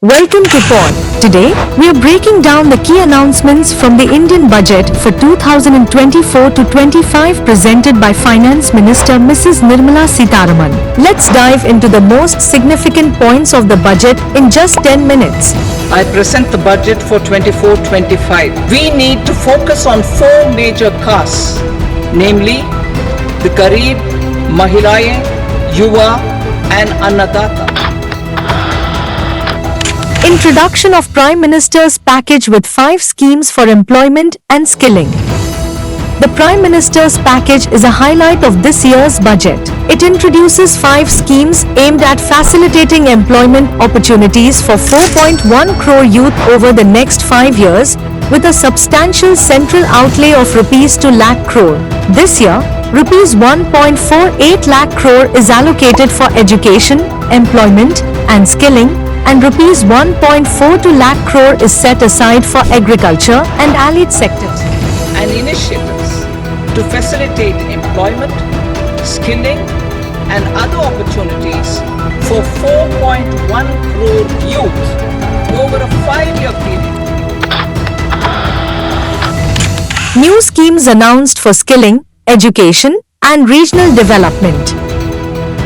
Welcome to Pod. Today, we are breaking down the key announcements from the Indian budget for 2024 to 25 presented by Finance Minister Mrs. Nirmala Sitharaman. Let's dive into the most significant points of the budget in just 10 minutes. I present the budget for 24-25. We need to focus on four major castes, namely the Garib, Mahilaye, Yuva and Annadata. Introduction of Prime Minister's package with 5 schemes for employment and skilling. The Prime Minister's package is a highlight of this year's budget. It introduces 5 schemes aimed at facilitating employment opportunities for 4.1 crore youth over the next 5 years, with a substantial central outlay of rupees 2 lakh crore. This year, rupees 1.48 lakh crore is allocated for education, employment, and skilling, and rupees 1.42 lakh crore is set aside for agriculture and allied sectors. And initiatives to facilitate employment, skilling and other opportunities for 4.1 crore youth over a 5-year period. New schemes announced for skilling, education and regional development.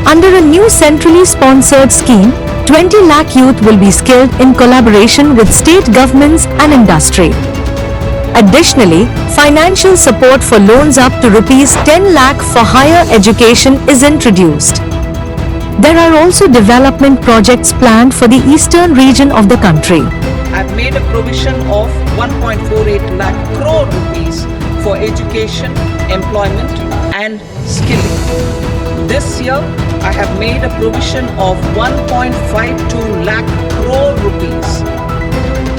Under a new centrally sponsored scheme, 20 lakh youth will be skilled in collaboration with state governments and industry. Additionally, financial support for loans up to rupees 10 lakh for higher education is introduced. There are also development projects planned for the eastern region of the country. I've made a provision of 1.48 lakh crore rupees for education, employment and skilling. This year, I have made a provision of 1.52 lakh crore rupees.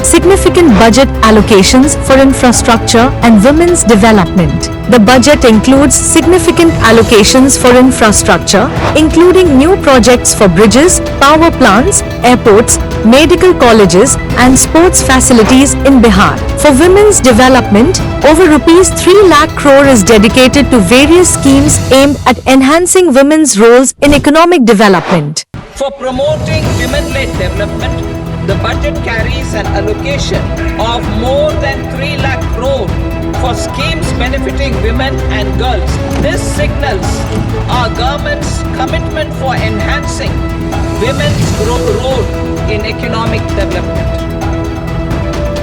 Significant budget allocations for infrastructure and women's development. The budget includes significant allocations for infrastructure, including new projects for bridges, power plants, airports, medical colleges, and sports facilities in Bihar. For women's development, over rupees 3 lakh crore is dedicated to various schemes aimed at enhancing women's roles in economic development. For promoting women-led development, the budget carries an allocation of more than 3 lakh crore for schemes benefiting women and girls. This signals our government's commitment for enhancing women's role in economic development.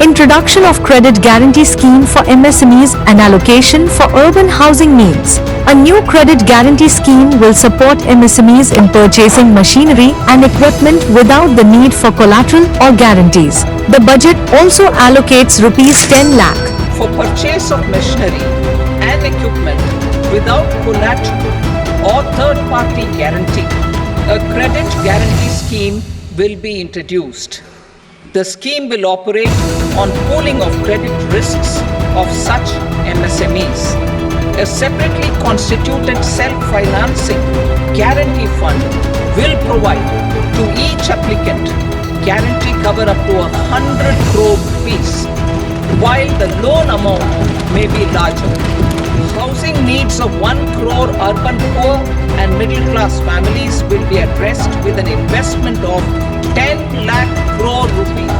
Introduction of Credit Guarantee Scheme for MSMEs and allocation for urban housing needs. A new credit guarantee scheme will support MSMEs in purchasing machinery and equipment without the need for collateral or guarantees. The budget also allocates rupees 10 lakh for purchase of machinery and equipment without collateral or third-party guarantee. A credit guarantee scheme will be introduced. The scheme will operate on pooling of credit risks of such MSMEs. A separately constituted self-financing guarantee fund will provide to each applicant guarantee cover up to 100 crore rupees, while the loan amount may be larger. Housing needs of 1 crore urban poor and middle class families will be addressed with an investment of 10 lakh crore rupees.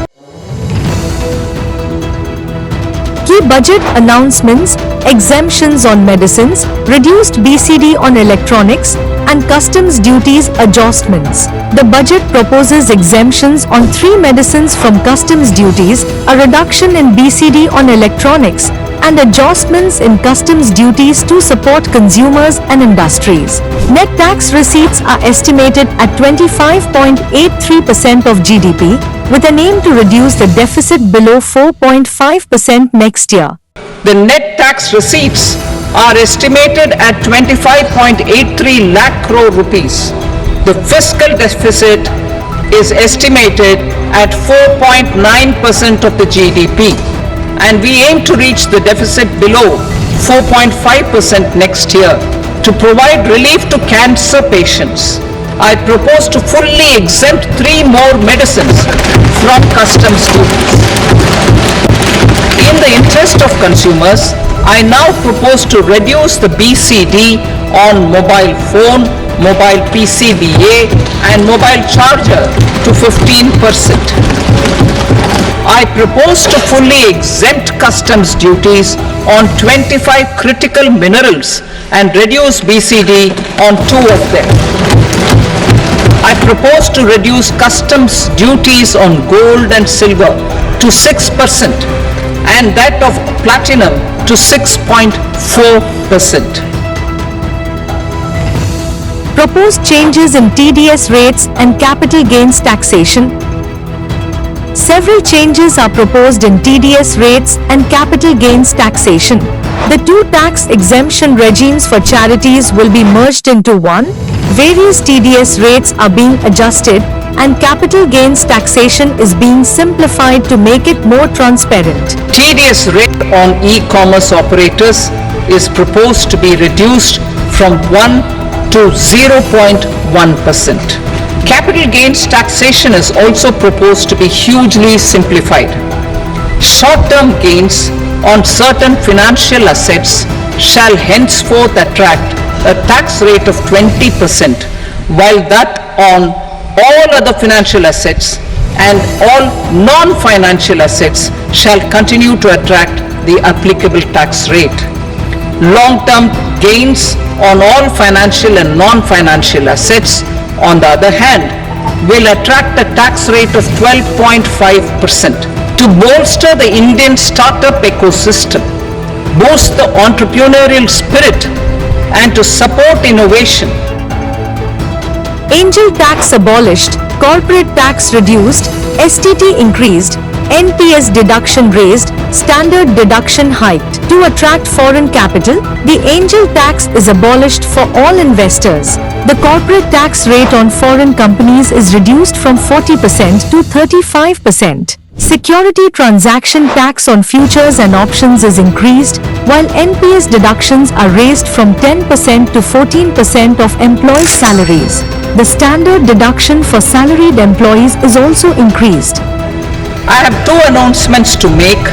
Key budget announcements, exemptions on medicines, reduced BCD on electronics, and customs duties adjustments. The budget proposes exemptions on 3 medicines from customs duties, a reduction in BCD on electronics, and adjustments in customs duties to support consumers and industries. Net tax receipts are estimated at 25.83% of GDP, with an aim to reduce the deficit below 4.5% next year. The net tax receipts are estimated at 25.83 lakh crore rupees. The fiscal deficit is estimated at 4.9% of the GDP, and we aim to reach the deficit below 4.5% next year. To provide relief to cancer patients, I propose to fully exempt 3 more medicines from customs duties. In the interest of consumers, I now propose to reduce the BCD on mobile phone, mobile PCBA and mobile charger to 15%. I propose to fully exempt customs duties on 25 critical minerals and reduce BCD on 2 of them. I propose to reduce customs duties on gold and silver to 6% and that of platinum to 6.4%. Proposed changes in TDS rates and capital gains taxation. Several changes are proposed in TDS rates and capital gains taxation. The two tax exemption regimes for charities will be merged into one. Various TDS rates are being adjusted and capital gains taxation is being simplified to make it more transparent. TDS rate on e-commerce operators is proposed to be reduced from 1 to 0.1%. Capital gains taxation is also proposed to be hugely simplified. Short-term gains on certain financial assets shall henceforth attract a tax rate of 20%, while that on all other financial assets and all non-financial assets shall continue to attract the applicable tax rate. Long-term gains on all financial and non-financial assets, on the other hand, will attract a tax rate of 12.5%. To bolster the Indian startup ecosystem, boost the entrepreneurial spirit, and to support innovation, Angel tax abolished, corporate tax reduced, STT increased, NPS deduction raised, standard deduction hiked. To attract foreign capital, the angel tax is abolished for all investors. The corporate tax rate on foreign companies is reduced from 40% to 35%. Security transaction tax on futures and options is increased, while NPS deductions are raised from 10% to 14% of employees' salaries. The standard deduction for salaried employees is also increased. I have two announcements to make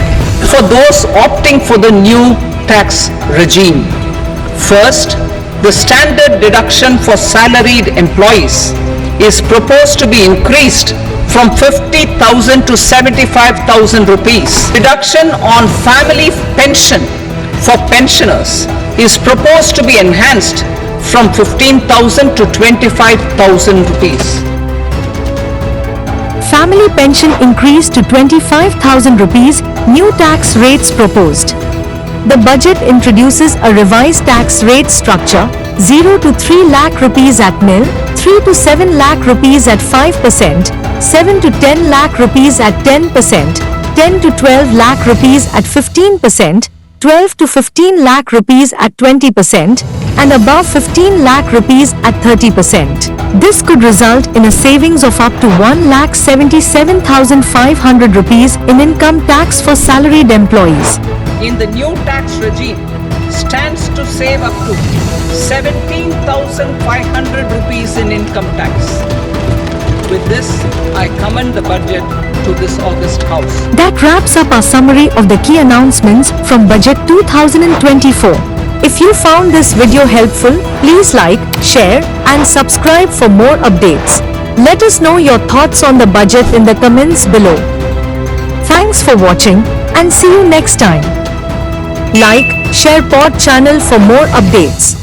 for those opting for the new tax regime. First, the standard deduction for salaried employees is proposed to be increased from 50,000 to 75,000 rupees. Deduction on family pension for pensioners is proposed to be enhanced from 15,000 to 25,000 rupees. Family pension increased to 25,000 rupees, new tax rates proposed. The budget introduces a revised tax rate structure, 0 to 3 lakh rupees at nil, 3 to 7 lakh rupees at 5%, 7 to 10 lakh rupees at 10%, 10 to 12 lakh rupees at 15%, 12 to 15 lakh rupees at 20%, and above 15 lakh rupees at 30%. This could result in a savings of up to 1,77,500 rupees in income tax for salaried employees. In the new tax regime, stands to save up to 17,500 rupees in income tax. With this, I commend the budget to this August House. That wraps up our summary of the key announcements from Budget 2024. If you found this video helpful, please like, share, and subscribe for more updates. Let us know your thoughts on the budget in the comments below. Thanks for watching and see you next time. Like, share pod channel for more updates.